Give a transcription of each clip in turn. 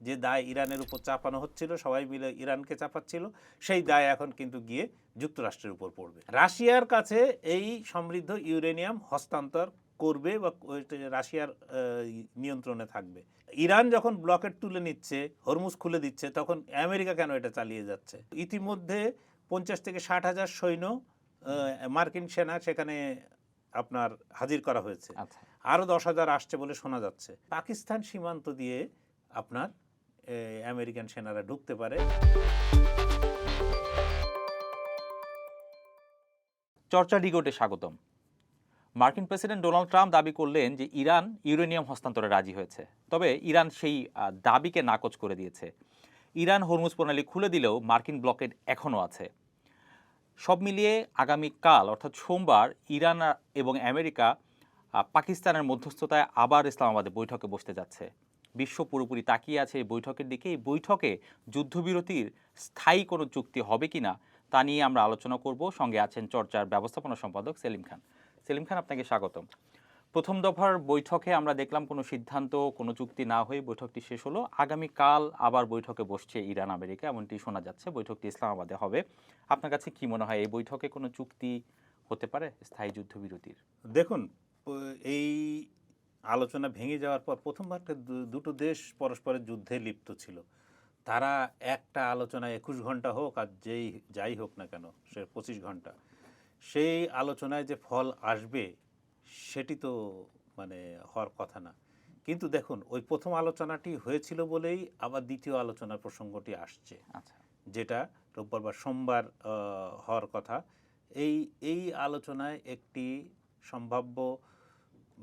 যে দায় ইরানের উপর চাপানো হচ্ছিল, সবাই মিলে ইরানকে চাপাচ্ছিল, সেই দায় এখন কিন্তু গিয়ে যুক্তরাষ্ট্রের উপর পড়বে। রাশিয়ার কাছে এই সমৃদ্ধ ইউরেনিয়াম হস্তান্তর করবে বা রাশিয়ার নিয়ন্ত্রণে থাকবে। ইরান যখন ব্লকেট তুলে নিচ্ছে, হরমুজ খুলে দিচ্ছে, তখন আমেরিকা কেন এটা চালিয়ে যাচ্ছে? ইতিমধ্যে 50 থেকে 60,000 সৈন্য মার্কিন সেনা সেখানে আপনার হাজির করা হয়েছে। আরও 10,000 আসছে বলে শোনা যাচ্ছে। পাকিস্তান সীমান্ত দিয়ে আপনার আমেরিকান সেনারা ঢুকতে পারে। চর্চা ডিগোটে স্বাগতম। মার্কিন প্রেসিডেন্ট ডোনাল্ড ট্রাম্প দাবি করলেন যে ইরান ইউরেনিয়াম হস্তান্তরে রাজি হয়েছে, তবে ইরান সেই দাবিকে নাকচ করে দিয়েছে। ইরান হরমুজ প্রণালী খুলে দিলেও মার্কিন ব্লকেড এখনও আছে। সব মিলিয়ে আগামীকাল অর্থাৎ সোমবার ইরান এবং আমেরিকা পাকিস্তানের মধ্যস্থতায় আবার ইসলামাবাদে বৈঠকে বসতে যাচ্ছে। বিশ্ব পুরোপুরি তাকিয়ে আছে এই বৈঠকের দিকে। এই বৈঠকে যুদ্ধবিরতির স্থায়ী কোনো চুক্তি হবে কিনা তা নিয়ে আমরা আলোচনা করব। সঙ্গে আছেন চর্চার ব্যবস্থাপনা সম্পাদক সেলিম খান। সেলিম খান, আপনাকে স্বাগতম। প্রথম দফার বৈঠকে আমরা দেখলাম কোনো সিদ্ধান্ত, কোনো চুক্তি না হয়ে বৈঠকটি শেষ হলো। আগামীকাল আবার বৈঠকে বসছে ইরান আমেরিকা, এমনটি শোনা যাচ্ছে। বৈঠকটি ইসলামাবাদে হবে। আপনার কাছে কি মনে হয়, এই বৈঠকে কোনো চুক্তি হতে পারে স্থায়ী যুদ্ধবিরতির? দেখুন, এই আলোচনা ভেঙে যাওয়ার পর প্রথমবার দুটো দেশ পরস্পরের যুদ্ধে লিপ্ত ছিল। তারা একটা আলোচনা 21 ঘন্টা হোক আর যাই হোক না কেন, সে 25 ঘন্টা, সেই আলোচনায় যে ফল আসবে সেটি তো মানে হওয়ার কথা না। কিন্তু দেখুন, ওই প্রথম আলোচনাটি হয়েছিল বলেই আবার দ্বিতীয় আলোচনার প্রসঙ্গটি আসছে, যেটা রোববার বা সোমবার হওয়ার কথা। এই আলোচনায় একটি সম্ভাব্য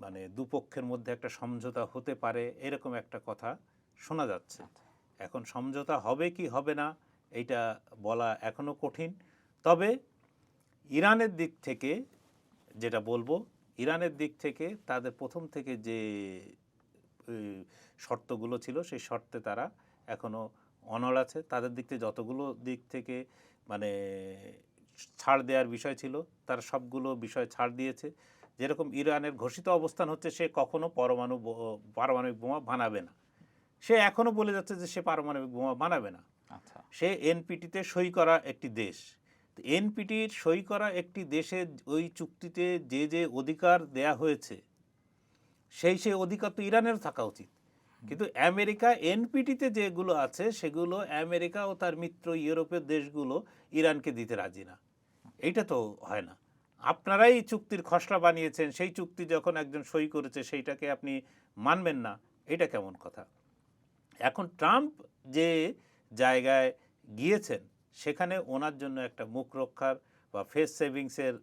মানে দুপক্ষের মধ্যে একটা সমঝোতা হতে পারে, এরকম একটা কথা শোনা যাচ্ছে। এখন সমঝোতা হবে কি হবে না এইটা বলা এখনও কঠিন। তবে ইরানের দিক থেকে যেটা বলবো, ইরানের দিক থেকে তাদের প্রথম থেকে যে শর্তগুলো ছিল সেই শর্তে তারা এখনও অনড় আছে। তাদের দিক থেকে মানে ছাড় দেওয়ার বিষয় ছিল, তারা সবগুলো বিষয় ছাড় দিয়েছে। যেরকম ইরানের ঘোষিত অবস্থান হচ্ছে সে কখনো পারমাণবিক বোমা বানাবে না। সে এখনও বলে যাচ্ছে যে সে পারমাণবিক বোমা বানাবে না। সে এনপিটিতে সই করা একটি দেশ। এনপিটির সই করা একটি দেশের ওই চুক্তিতে যে অধিকার দেয়া হয়েছে সেই অধিকার তো ইরানেরও থাকা উচিত। কিন্তু আমেরিকা এনপিটিতে যেগুলো আছে সেগুলো আমেরিকা ও তার মিত্র ইউরোপের দেশগুলো ইরানকে দিতে রাজি না। এইটা তো হয় না। আপনারাই চুক্তির খসড়া বানিয়েছেন, সেই চুক্তি যখন একজন সই করেছে সেইটাকে আপনি মানবেন না, এটা কেমন কথা? এখন ট্রাম্প যে জায়গায় গিয়েছেন সেখানে ওনার জন্য একটা মুখ রক্ষার বা ফেস সেভিংসের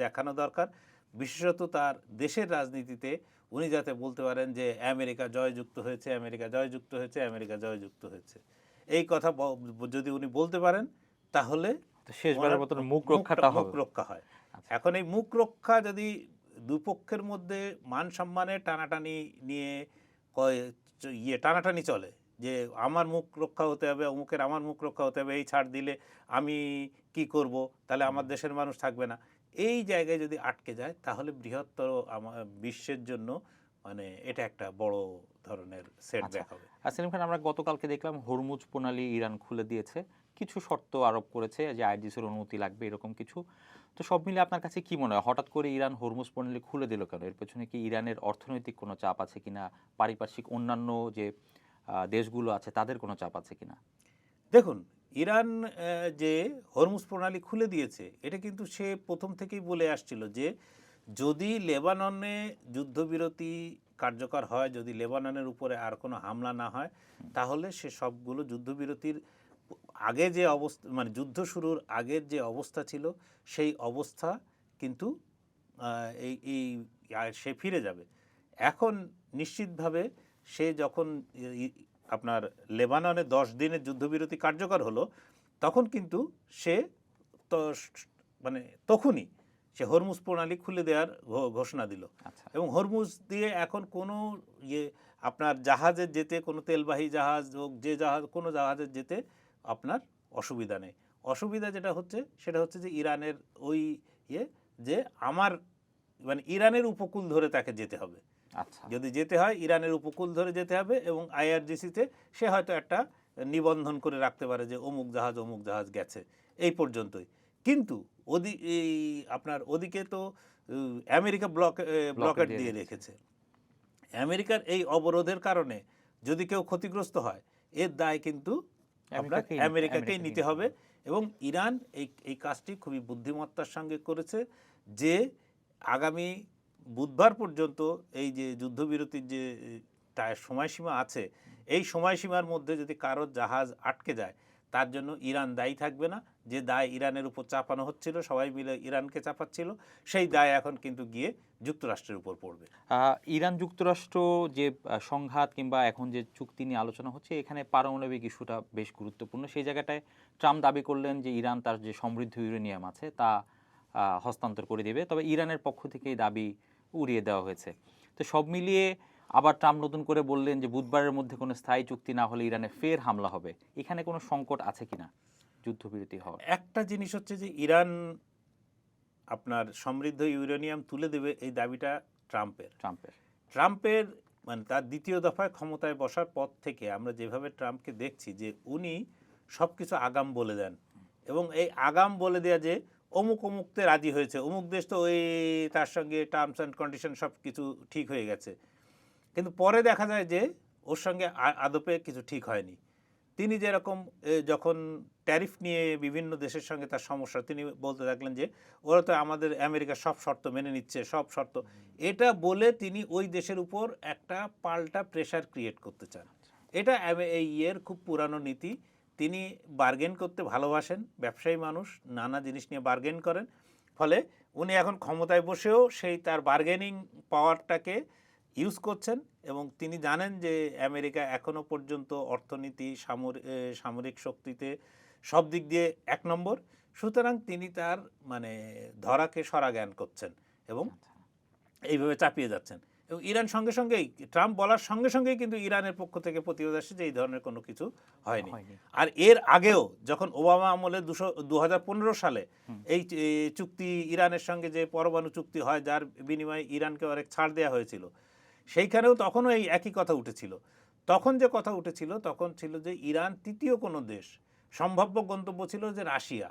দেখানো দরকার। বিশেষত তার দেশের রাজনীতিতে উনি যাতে বলতে পারেন যে আমেরিকা জয়যুক্ত হয়েছে, আমেরিকা জয়যুক্ত হয়েছে, আমেরিকা জয়যুক্ত হয়েছে। এই কথা যদি উনি বলতে পারেন তাহলে শেষবারের মতো মুখ রক্ষা হয়। এখন এই মুখ রক্ষা যদি দুপক্ষের মধ্যে মান সম্মানের টানাটানি নিয়ে টানাটানি চলে, যে আমার মুখ রক্ষা হতে হবে, অমুকের আমার মুখ রক্ষা হতে হবে, এই ছাড় দিলে আমি কি করব, তাহলে আমার দেশের মানুষ থাকবে না, এই জায়গায় যদি আটকে যায় তাহলে বৃহত্তর বিশ্বের জন্য মানে এটা একটা বড় ধরনের সেটব্যাক হবে। সেলিম খান, আমরা গতকালকে দেখলাম হরমুজ প্রণালী ইরান খুলে দিয়েছে, কিছু শর্ত আরোপ করেছে যে আইডিসির অনুমতি লাগবে, এরকম কিছু। তো সব মিলে আপনার কাছে কি মনে হয়, হঠাৎ করে ইরান হরমুজ প্রণালী খুলে দিল কেন? এর পেছনে কি ইরানের অর্থনৈতিক কোনো চাপ আছে কিনা, পারিপার্শ্বিক অন্যান্য যে দেশগুলো আছে তাদের কোনো চাপ আছে কিনা? দেখুন, ইরান যে হরমুজ প্রণালী খুলে দিয়েছে এটা কিন্তু সে প্রথম থেকেই বলে আসছিল যে যদি লেবাননে যুদ্ধবিরতি কার্যকর হয়, যদি লেবাননের উপরে আর কোনো হামলা না হয়, তাহলে সে সবগুলো যুদ্ধবিরতির আগে যে অবস্থা, মানে যুদ্ধ শুরুর আগের যে অবস্থা ছিল সেই অবস্থা কিন্তু সে ফিরে যাবে। এখন নিশ্চিতভাবে সে যখন আপনার লেবাননে 10 দিনের যুদ্ধবিরতি কার্যকর হলো, তখন কিন্তু সে মানে তখনই সে হরমুজ প্রণালী খুলে দেওয়ার ঘোষণা দিল। এবং হরমুজ দিয়ে এখন কোনো আপনার জাহাজের যেতে, কোনো তেলবাহী জাহাজ হোক, যে জাহাজ, কোনো জাহাজের যেতে আপনার অসুবিধা নেই। অসুবিধা যেটা হচ্ছে সেটা হচ্ছে যে ইরানের ওই যে আমার মানে ইরানের উপকূল ধরে তাকে যেতে হবে। আচ্ছা, যদি যেতে হয় ইরানের উপকূল ধরে যেতে হবে এবং আইআরজিসিতে সে হয়তো একটা নিবন্ধন করে রাখতে পারে যে অমুক জাহাজ গেছে, এই পর্যন্তই। কিন্তু এই আপনার ওদিকে তো আমেরিকা ব্লকেট দিয়ে রেখেছে। আমেরিকার এই অবরোধের কারণে যদি কেউ ক্ষতিগ্রস্ত হয় এর দায় কিন্তু আপনার আমেরিকাকেই নিতে হবে। এবং ইরান এই কাজটি খুবই বুদ্ধিমত্তার সঙ্গে করেছে যে আগামী বুধবার পর্যন্ত এই যে যুদ্ধবিরতির যে সময়সীমা আছে, এই সময়সীমার মধ্যে যদি কারোর জাহাজ আটকে যায় তার জন্য ইরান দায়ী থাকবে না। যে দায় ইরানের উপর চাপানো হচ্ছিল, সবাই মিলে ইরানকে চাপাচ্ছিল, সেই দায় এখন কিন্তু গিয়ে যুক্তরাষ্ট্রের উপর পড়বে। ইরান যুক্তরাষ্ট্র যে সংঘাত কিংবা এখন যে চুক্তি নিয়ে আলোচনা হচ্ছে, এখানে পারমাণবিক ইস্যুটা বেশ গুরুত্বপূর্ণ। সেই জায়গাটায় ট্রাম্প দাবি করলেন যে ইরান তার যে সমৃদ্ধ ইউরেনিয়াম আছে তা হস্তান্তর করে দেবে, তবে ইরানের পক্ষ থেকে এই দাবি উড়িয়ে দেওয়া হয়েছে। তো সব মিলিয়ে আবার ট্রাম্প নতুন করে বললেন যে বুধবারের মধ্যে কোনো স্থায়ী চুক্তি না হলে ইরানে ফের হামলা হবে। এখানে কোনো সংকট আছে কিনা যুদ্ধবিরতি হওয়ার? একটা জিনিস হচ্ছে যে ইরান আপনার সমৃদ্ধ ইউরেনিয়াম তুলে দেবে, এই দাবিটা ট্রাম্পের মানে তার দ্বিতীয় দফায় ক্ষমতায় বসার পর থেকে আমরা যেভাবে ট্রাম্পকে দেখছি যে উনি সব কিছু আগাম বলে দেন, এবং এই আগাম বলে দেয়া যে অমুক অমুকতে রাজি হয়েছে, অমুক দেশ তো ওই তার সঙ্গে টার্মস অ্যান্ড কন্ডিশন সব কিছু ঠিক হয়ে গেছে, কিন্তু পরে দেখা যায় যে ওর সঙ্গে আদপে কিছু ঠিক হয়নি। তিনি যেরকম যখন ট্যারিফ নিয়ে বিভিন্ন দেশের সঙ্গে তার সমস্যা, তিনি বলতে থাকলেন যে ওরা তো আমাদের আমেরিকার সব শর্ত মেনে নিচ্ছে, সব শর্ত, এটা বলে তিনি ওই দেশের উপর একটা পাল্টা প্রেশার ক্রিয়েট করতে চান। এটা এই খুব পুরানো নীতি। তিনি বার্গেন করতে ভালোবাসেন, ব্যবসায়ী মানুষ, নানা জিনিস নিয়ে বার্গেন করেন, ফলে উনি এখন ক্ষমতায় বসেও সেই তার বার্গেনিং পাওয়ারটাকে ইউজ করছেন। এবং তিনি জানেন যে আমেরিকা এখনও পর্যন্ত অর্থনীতি, সামরিক শক্তিতে সব দিক দিয়ে 1 নম্বর, সুতরাং তিনি তার মানে ধরাকে সরা জ্ঞান করছেন এবং এইভাবে চাপিয়ে যাচ্ছেন। এবং ইরান সঙ্গে সঙ্গেই ট্রাম্প বলার সঙ্গে সঙ্গেই কিন্তু ইরানের পক্ষ থেকে প্রতিবাদ আসছে যে এই ধরনের কোনো কিছু হয়নি। আর এর আগেও যখন ওবামা আমলে 2015 সালে এই চুক্তি ইরানের সঙ্গে যে পরমাণু চুক্তি হয় যার বিনিময়ে ইরানকে অনেক ছাড় দেওয়া হয়েছিল, সেইখানেও তখনও এই একই কথা উঠেছিল। তখন যে কথা উঠেছিল তখন ছিল যে ইরান তৃতীয় কোনো দেশ, সম্ভাব্য গন্তব্য ছিল যে রাশিয়া।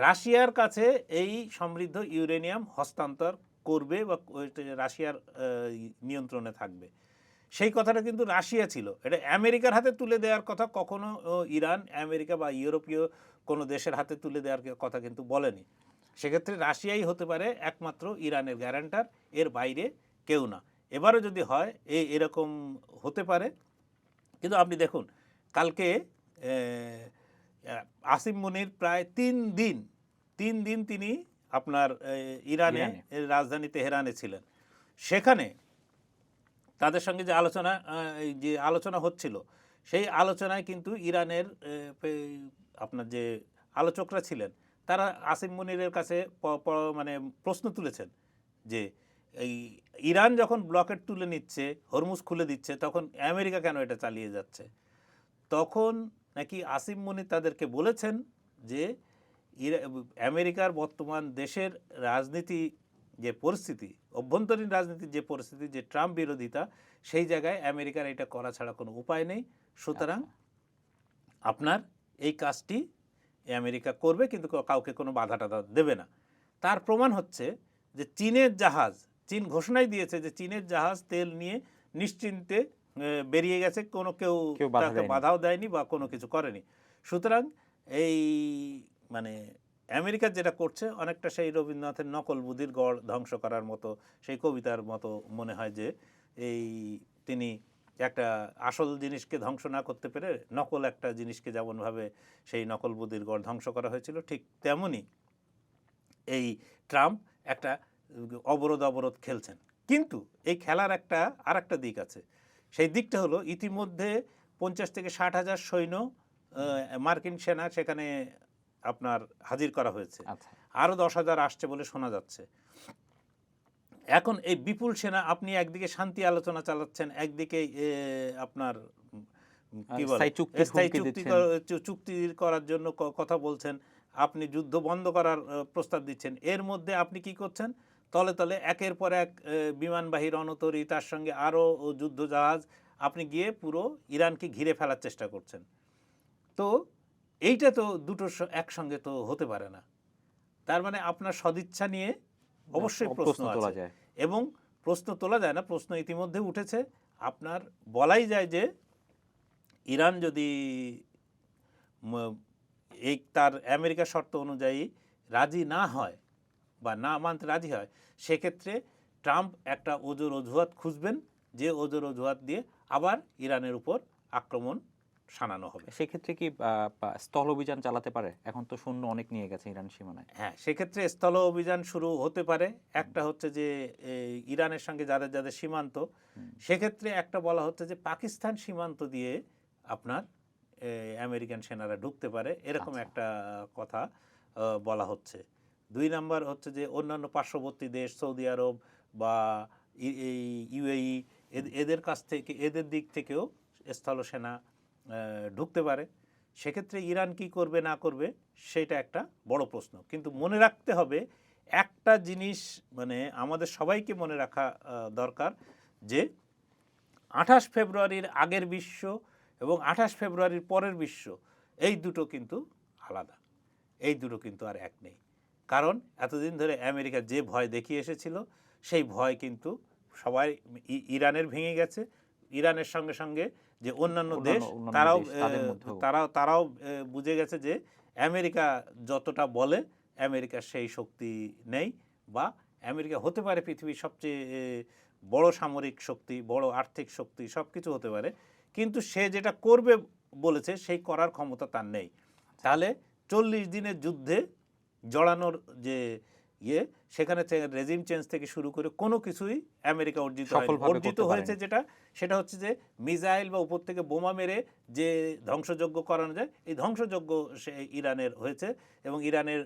রাশিয়ার কাছে এই সমৃদ্ধ ইউরেনিয়াম হস্তান্তর করবে বা রাশিয়ার নিয়ন্ত্রণে থাকবে, সেই কথাটা কিন্তু রাশিয়া ছিল। এটা আমেরিকার হাতে তুলে দেওয়ার কথা কখনো ইরান আমেরিকা বা ইউরোপীয় কোনো দেশের হাতে তুলে দেওয়ার কথা কিন্তু বলেনি। সেক্ষেত্রে রাশিয়াই হতে পারে একমাত্র ইরানের গ্যারান্টার, এর বাইরে কেউ না। এবারও যদি হয় এরকম হতে পারে। কিন্তু আপনি দেখুন কালকে আসিম মুনির প্রায় 3 দিন তিনি আপনার ইরানে রাজধানী তেহরানে ছিলেন। সেখানে তাদের সঙ্গে যে আলোচনা হচ্ছিল, সেই আলোচনায় কিন্তু ইরানের আপনার যে আলোচকরা ছিলেন তারা আসিম মুনিরের কাছে মানে প্রশ্ন তুলেছেন যে এই ইরান যখন ব্লকেট তুলে নিচ্ছে, হরমুজ খুলে দিচ্ছে, তখন আমেরিকা কেন এটা চালিয়ে যাচ্ছে? তখন নাকি আসিম মুনির তাদেরকে বলেছেন যে আমেরিকার বর্তমান দেশের রাজনীতি যে পরিস্থিতি, অভ্যন্তরীণ রাজনীতির যে পরিস্থিতি, যে ট্রাম্প বিরোধিতা, সেই জায়গায় আমেরিকার এটা করা ছাড়া কোনো উপায় নেই। সুতরাং আপনার এই কাজটি আমেরিকা করবে, কিন্তু কাউকে কোনো বাধা টাধা দেবে না। তার প্রমাণ হচ্ছে যে চীন ঘোষণাই দিয়েছে যে চীনের জাহাজ তেল নিয়ে নিশ্চিন্তে বেরিয়ে গেছে, কেউ তাকে বাধাও দেয়নি বা কোনো কিছু করেনি। সুতরাং এই মানে আমেরিকা যেটা করছে অনেকটা সেই রবীন্দ্রনাথের নকল বুদ্ধির গড় ধ্বংস করার মতো, সেই কবিতার মতো মনে হয় যে তিনি একটা আসল জিনিসকে ধ্বংস না করতে পেরে নকল একটা জিনিসকে যেমনভাবে সেই নকল বুদ্ধির গড় ধ্বংস করা হয়েছিল, ঠিক তেমনই এই ট্রাম্প একটা অবরোধ খেলছেন। কিন্তু এই খেলার আর একটা দিক আছে। সেই দিকটা হলো ইতিমধ্যে 50 থেকে 60 হাজার সৈন্য মার্কিন সেনা সেখানে আপনার হাজির করা হয়েছে। আরও 10,000 আসছে বলে শোনা যাচ্ছে। এখন এই বিপুল সেনা, আপনি একদিকে শান্তি আলোচনা চালাচ্ছেন, একদিকে আপনার কি বলে স্থায়ী চুক্তি করার জন্য কথা বলছেন, আপনি যুদ্ধ বন্ধ করার প্রস্তাব দিচ্ছেন, এর মধ্যে আপনি কি করছেন? তলে তলে একের পর এক বিমানবাহী রণতরী, তার সঙ্গে আরও যুদ্ধজাহাজ, আপনি গিয়ে পুরো ইরানকে ঘিরে ফেলার চেষ্টা করছেন। তো এইটা তো দুটো একসঙ্গে তো হতে পারে না। তার মানে আপনার সদিচ্ছা নিয়ে অবশ্যই প্রশ্ন তোলা আছে, যায়। এবং প্রশ্ন তোলা যায় না, প্রশ্ন ইতিমধ্যে উঠেছে। আপনার বলাই যায় যে ইরান যদি এই তার আমেরিকার শর্ত অনুযায়ী রাজি না হয় বা না মানতে রাজি হয়, সেক্ষেত্রে ট্রাম্প একটা ওজোর অজুহাত খুঁজবেন, যে ওজোর অজুহাত দিয়ে আবার ইরানের উপর আক্রমণ শানানো হবে। সেক্ষেত্রে কি স্থল অভিযান চালাতে পারে? এখন তো সৈন্য অনেক নিয়ে গেছে ইরান সীমানায়। হ্যাঁ, সেক্ষেত্রে স্থল অভিযান শুরু হতে পারে। একটা হচ্ছে যে ইরানের সঙ্গে যাদের যাদের সীমান্ত, সেক্ষেত্রে একটা বলা হচ্ছে যে পাকিস্তান সীমান্ত দিয়ে আপনার আমেরিকান সেনারা ঢুকতে পারে, এরকম আচ্ছা। একটা কথা বলা হচ্ছে। 2 নাম্বার হচ্ছে যে অন্যান্য পার্শ্ববর্তী দেশ সৌদি আরব বা এই ইউএই, এদের কাছ থেকে, এদের দিক থেকেও স্থল সেনা ঢুকতে পারে। সেক্ষেত্রে ইরান কি করবে না করবে সেটা একটা বড় প্রশ্ন। কিন্তু মনে রাখতে হবে একটা জিনিস, মানে আমাদের সবাইকে মনে রাখা দরকার, যে 28 ফেব্রুয়ারির আগের বিশ্ব এবং 28 ফেব্রুয়ারির পরের বিশ্ব, এই দুটো কিন্তু আলাদা, এই দুটো কিন্তু আর এক নেই। কারণ এতদিন ধরে আমেরিকা যে ভয় দেখিয়ে এসেছিল, সেই ভয় কিন্তু সবাই ইরানের ভেঙে গেছে। ইরানের সঙ্গে সঙ্গে যে অন্যান্য দেশ, তারাও তারাও বুঝে গেছে যে আমেরিকা যতটা বলে, আমেরিকার সেই শক্তি নেই, বা আমেরিকা হতে পারে পৃথিবীর সবচেয়ে বড় সামরিক শক্তি, বড় আর্থিক শক্তি, সব কিছু হতে পারে, কিন্তু সে যেটা করবে বলেছে সেই করার ক্ষমতা তার নেই। তাহলে 40 দিনের যুদ্ধে জড়ানোর যে সেখানে রেজিম চেঞ্জ থেকে শুরু করে কোনো কিছুই আমেরিকা অর্জিত হয়েছে, যেটা সেটা হচ্ছে যে মিসাইল বা উপর থেকে বোমা মেরে যে ধ্বংসযজ্ঞ করানো যায়, এই ধ্বংসযজ্ঞ সে ইরানের হয়েছে, এবং ইরানের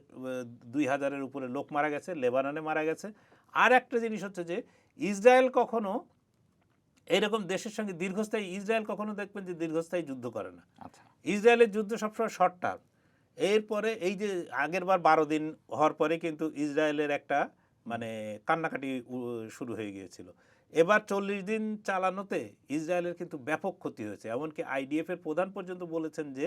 2000-এর উপরে লোক মারা গেছে, লেবাননে মারা গেছে। আর একটা জিনিস হচ্ছে যে ইসরায়েল কখনো এইরকম দেশের সঙ্গে দীর্ঘস্থায়ী, ইসরায়েল কখনো দেখবেন যে দীর্ঘস্থায়ী যুদ্ধ করে না। ইসরায়েলের যুদ্ধ সবসময় শর্ট টার্ম। এরপরে এই যে আগের বার 12 দিন হওয়ার পরে কিন্তু ইসরায়েলের একটা মানে কান্নাকাটি শুরু হয়ে গিয়েছিল। এবার 40 দিন চালানোতে ইসরায়েলের কিন্তু ব্যাপক ক্ষতি হয়েছে। এমনকি আইডিএফের প্রধান পর্যন্ত বলেছেন যে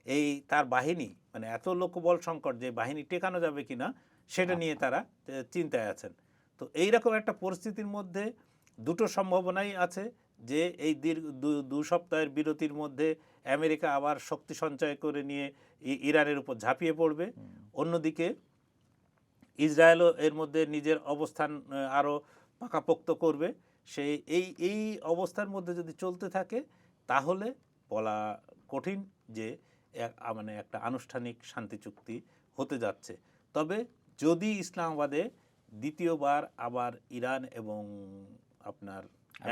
এই তার বাহিনী, মানে এত লোকবল সংকট, যে বাহিনী টেকানো যাবে কিনা সেটা নিয়ে তারা চিন্তায় আছেন। তো এইরকম একটা পরিস্থিতির মধ্যে দুটো সম্ভাবনাই আছে, যে এই দীর্ঘ 2 সপ্তাহের বিরতির মধ্যে আমেরিকা আবার শক্তি সঞ্চয় করে নিয়ে ইরানের উপর ঝাঁপিয়ে পড়বে। অন্যদিকে ইসরায়েলও এর মধ্যে নিজের অবস্থান আরও পাকাপোক্ত করবে। সেই এই অবস্থার মধ্যে যদি চলতে থাকে, তাহলে বলা কঠিন যে মানে একটা আনুষ্ঠানিক শান্তি চুক্তি হতে যাচ্ছে। তবে যদি ইসলামাবাদে দ্বিতীয়বার আবার ইরান এবং আপনার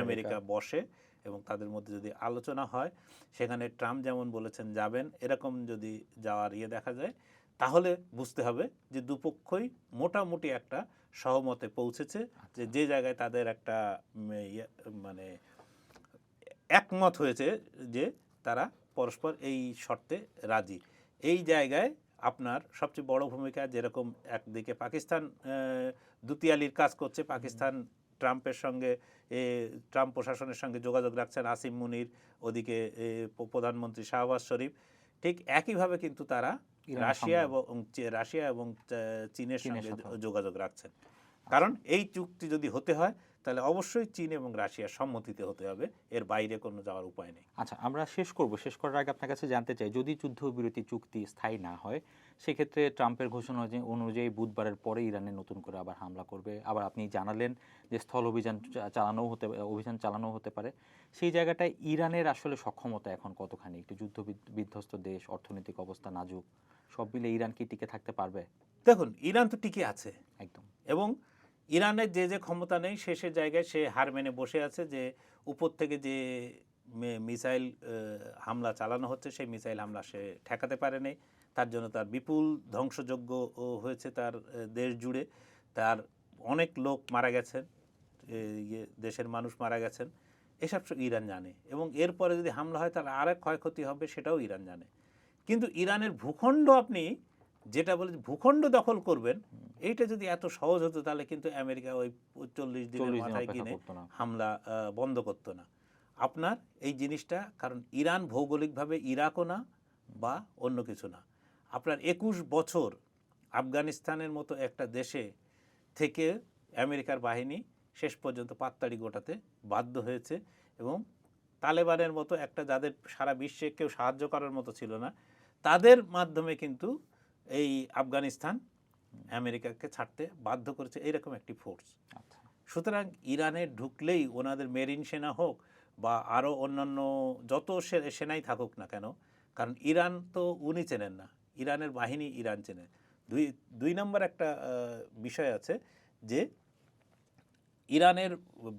আমেরিকা বসে এবং তাদের মধ্যে যদি আলোচনা হয়, সেখানে ট্রাম্প যেমন বলেছেন যাবেন, এরকম যদি যাওয়ার দেখা যায়, তাহলে বুঝতে হবে যে দুপক্ষই মোটামুটি একটা সহমতে পৌঁছেছে, যে জায়গায় তাদের একটা মানে একমত হয়েছে যে তারা পরস্পর এই শর্তে রাজি। এই জায়গায় আপনার সবচেয়ে বড় ভূমিকা, যেরকম একদিকে পাকিস্তান দুতিয়ালির কাজ করছে, পাকিস্তান ট্রাম্পের সঙ্গে, ট্রাম্প প্রশাসনের সঙ্গে যোগাযোগ রাখছেন আসিম মুনির, ওদিকে প্রধানমন্ত্রী শাহবাজ শরীফ, ঠিক একইভাবে কিন্তু তারা রাশিয়া এবং চীনের সঙ্গে যোগাযোগ রাখছেন। কারণ এই চুক্তি যদি হতে হয়, তাহলে অবশ্যই চীন এবং রাশিয়ার সম্মতিতে হতে হবে, এর বাইরে কোনো যাওয়ার উপায় নেই। আচ্ছা, আমরা শেষ করার আগে আপনার কাছে জানতে চাই, যদি যুদ্ধবিরতি চুক্তি স্থায়ী না হয়, সেক্ষেত্রে ট্রাম্পের ঘোষণা অনুযায়ী বুধবারের পরে ইরানে নতুন করে আবার হামলা করবে। আবার আপনি জানালেন যে স্থল অভিযান চালানো হতে পারে। সেই জায়গাটায় ইরানের আসলে সক্ষমতা এখন কতখানি? একটু যুদ্ধ বিধ্বস্ত দেশ, অর্থনৈতিক অবস্থা নাজুক, সব মিলে ইরান কি টিকে থাকতে পারবে? দেখুন, ইরান তো টিকে আছে একদম, এবং ইরানের যে ক্ষমতা নেই, সে জায়গায় সে হার মেনে বসে আছে, যে উপর থেকে যে মিসাইল হামলা চালানো হচ্ছে, সেই মিসাইল হামলা সে ঠেকাতে পারে নাই। তার জন্য তার বিপুল ধ্বংসযজ্ঞ হয়েছে তার দেশ জুড়ে, তার অনেক লোক মারা গেছেন, দেশের মানুষ মারা গেছেন, এসব ইরান জানে, এবং এরপরে যদি হামলা হয় তাহলে আরেক ক্ষয়ক্ষতি হবে, সেটাও ইরান জানে। কিন্তু ইরানের ভূখণ্ড আপনি যেটা বলে যে ভূখণ্ড দখল করবেন, এইটা যদি এত সহজ হতো তাহলে কিন্তু আমেরিকা ওই 40 দিনের 40 দিন মাথায় অপেক্ষা কিনে করতো না। হামলা বন্ধ করতো না। আপনার এই জিনিসটা, কারণ ইরান ভৌগোলিকভাবে ইরাকও না বা অন্য কিছু না। আপনার 21 বছর আফগানিস্তানের মতো একটা দেশে থেকে আমেরিকার বাহিনী শেষ পর্যন্ত পাততাড়ি গোটাতে বাধ্য হয়েছে, এবং তালেবানের মতো একটা, যাদের সারা বিশ্বে কেউ সাহায্য করার মতো ছিল না, তাদের মাধ্যমে কিন্তু এই আফগানিস্তান আমেরিকাকে ছাড়তে বাধ্য করেছে, এইরকম একটি ফোর্স। আচ্ছা, সুতরাং ইরানে ঢুকলেই ওনাদের মেরিন সেনা হোক বা আরও অন্যান্য যত সেনাই থাকুক না কেন, কারণ ইরান তো উনি চেনেন না, ইরানের বাহিনী ইরান চেনে। দুই নম্বর একটা বিষয় আছে যে ইরানের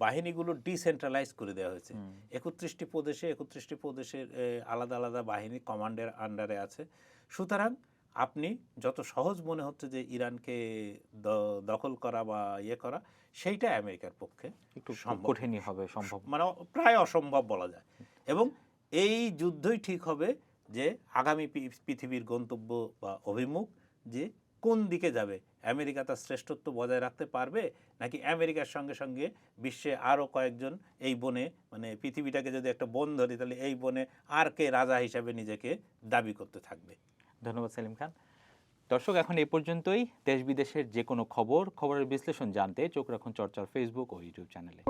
বাহিনীগুলো ডিসেন্ট্রালাইজ করে দেওয়া হয়েছে। 31টি প্রদেশের আলাদা আলাদা বাহিনী কমান্ডের আন্ডারে আছে। সুতরাং আপনি যত সহজ মনে হচ্ছে যে ইরানকে দখল করা বা ইয়ে করা, সেইটা আমেরিকার পক্ষে একটু সম্ভব, কঠিনই হবে, সম্ভব মানে প্রায় অসম্ভব বলা যায়। এবং এই যুদ্ধই ঠিক হবে যে আগামী পৃথিবীর গন্তব্য বা অভিমুখ যে কোন দিকে যাবে। আমেরিকা তার শ্রেষ্ঠত্ব বজায় রাখতে পারবে, নাকি আমেরিকার সঙ্গে সঙ্গে বিশ্বে আরও কয়েকজন এই বনে, মানে পৃথিবীটাকে যদি একটা বন ধরি তাহলে এই বনে আর কে রাজা হিসাবে নিজেকে দাবি করতে থাকবে। ধন্যবাদ সেলিম খান। দর্শক, এখন এ পর্যন্তই। দেশ বিদেশের যে কোনো খবরের বিশ্লেষণ জানতে চোখ রাখুন চর্চার ফেসবুক ও ইউটিউব চ্যানেলে।